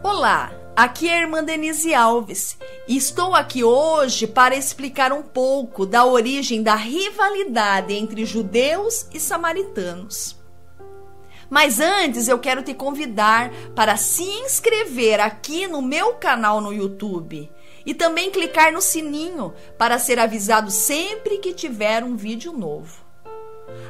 Olá, aqui é a irmã Denise Alves e estou aqui hoje para explicar um pouco da origem da rivalidade entre judeus e samaritanos. Mas antes eu quero te convidar para se inscrever aqui no meu canal no YouTube e também clicar no sininho para ser avisado sempre que tiver um vídeo novo.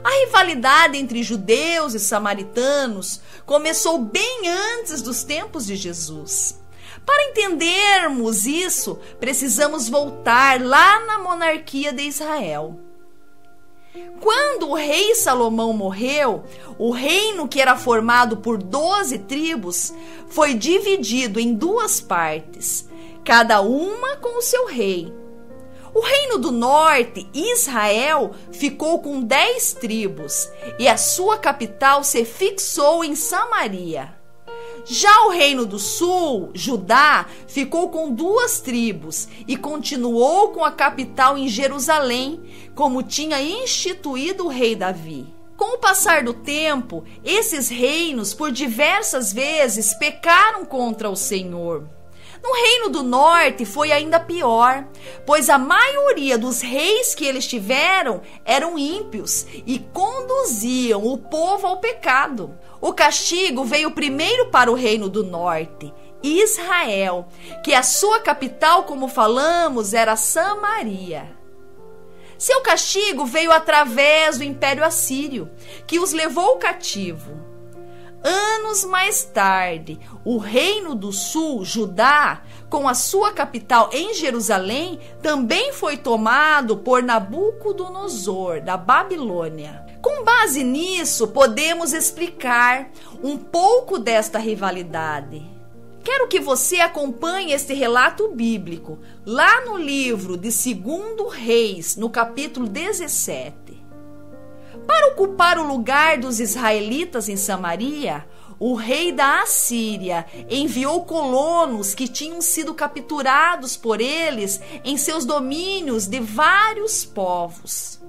A rivalidade entre judeus e samaritanos começou bem antes dos tempos de Jesus. Para entendermos isso, precisamos voltar lá na monarquia de Israel. Quando o rei Salomão morreu, o reino, que era formado por 12 tribos, foi dividido em duas partes, cada uma com o seu rei. O reino do norte, Israel, ficou com 10 tribos e a sua capital se fixou em Samaria. Já o reino do sul, Judá, ficou com 2 tribos e continuou com a capital em Jerusalém, como tinha instituído o rei Davi. Com o passar do tempo, esses reinos por diversas vezes pecaram contra o Senhor. No reino do norte foi ainda pior, pois a maioria dos reis que eles tiveram eram ímpios e conduziam o povo ao pecado. O castigo veio primeiro para o reino do norte, Israel, que a sua capital, como falamos, era Samaria. Seu castigo veio através do Império Assírio, que os levou cativo. Anos mais tarde, o reino do sul, Judá, com a sua capital em Jerusalém, também foi tomado por Nabucodonosor, da Babilônia. Com base nisso, podemos explicar um pouco desta rivalidade. Quero que você acompanhe este relato bíblico lá no livro de 2 Reis, no capítulo 17. Para ocupar o lugar dos israelitas em Samaria, o rei da Assíria enviou colonos que tinham sido capturados por eles em seus domínios de vários povos.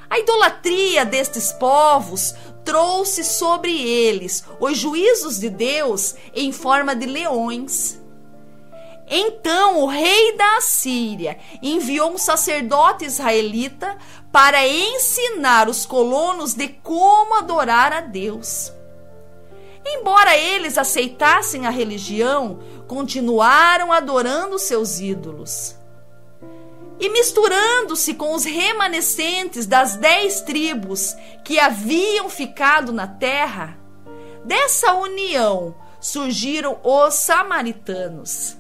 A idolatria destes povos trouxe sobre eles os juízos de Deus em forma de leões. Então o rei da Assíria enviou um sacerdote israelita para ensinar os colonos de como adorar a Deus. Embora eles aceitassem a religião, continuaram adorando seus ídolos. E misturando-se com os remanescentes das 10 tribos que haviam ficado na terra, dessa união surgiram os samaritanos.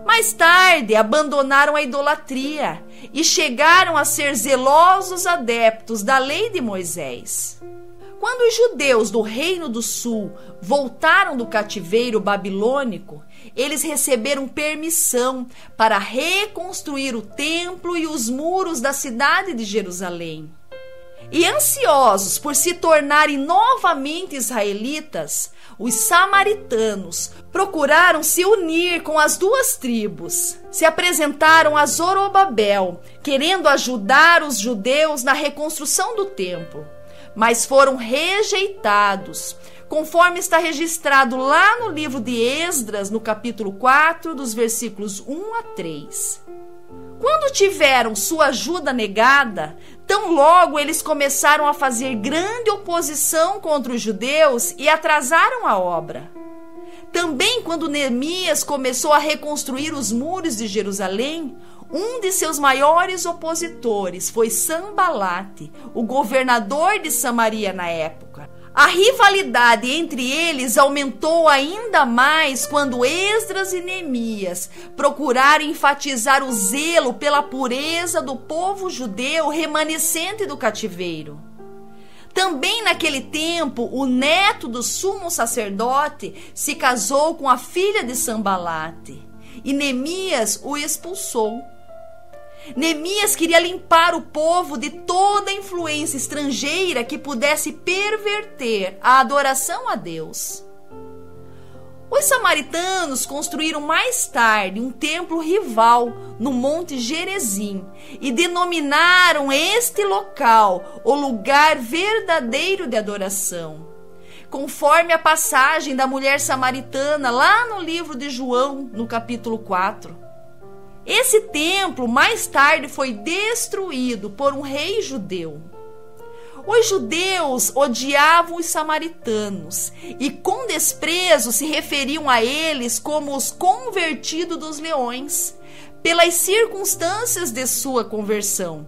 Mais tarde, abandonaram a idolatria e chegaram a ser zelosos adeptos da lei de Moisés. Quando os judeus do Reino do Sul voltaram do cativeiro babilônico, eles receberam permissão para reconstruir o templo e os muros da cidade de Jerusalém. E ansiosos por se tornarem novamente israelitas, os samaritanos procuraram se unir com as 2 tribos. Se apresentaram a Zorobabel, querendo ajudar os judeus na reconstrução do templo, mas foram rejeitados, conforme está registrado lá no livro de Esdras, no capítulo 4, dos versículos 1 a 3. Quando tiveram sua ajuda negada, tão logo eles começaram a fazer grande oposição contra os judeus e atrasaram a obra. Também quando Neemias começou a reconstruir os muros de Jerusalém, um de seus maiores opositores foi Sanbalate, o governador de Samaria na época. A rivalidade entre eles aumentou ainda mais quando Esdras e Neemias procuraram enfatizar o zelo pela pureza do povo judeu remanescente do cativeiro. Também naquele tempo, o neto do sumo sacerdote se casou com a filha de Sanbalate, e Neemias o expulsou. Neemias queria limpar o povo de toda influência estrangeira que pudesse perverter a adoração a Deus. Os samaritanos construíram mais tarde um templo rival no Monte Gerizim e denominaram este local o lugar verdadeiro de adoração. conforme a passagem da mulher samaritana lá no livro de João, no capítulo 4. Esse templo mais tarde foi destruído por um rei judeu. Os judeus odiavam os samaritanos e com desprezo se referiam a eles como os convertidos dos leões, pelas circunstâncias de sua conversão.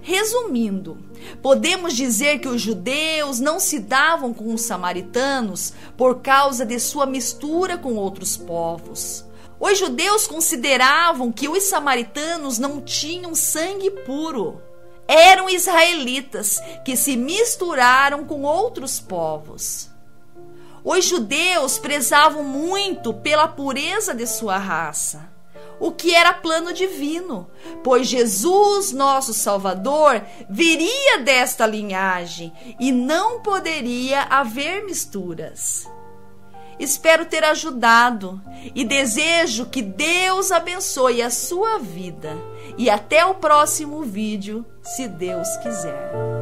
Resumindo, podemos dizer que os judeus não se davam com os samaritanos por causa de sua mistura com outros povos. Os judeus consideravam que os samaritanos não tinham sangue puro. Eram israelitas que se misturaram com outros povos. Os judeus prezavam muito pela pureza de sua raça, o que era plano divino, pois Jesus, nosso Salvador, viria desta linhagem e não poderia haver misturas. Espero ter ajudado e desejo que Deus abençoe a sua vida. E até o próximo vídeo, se Deus quiser.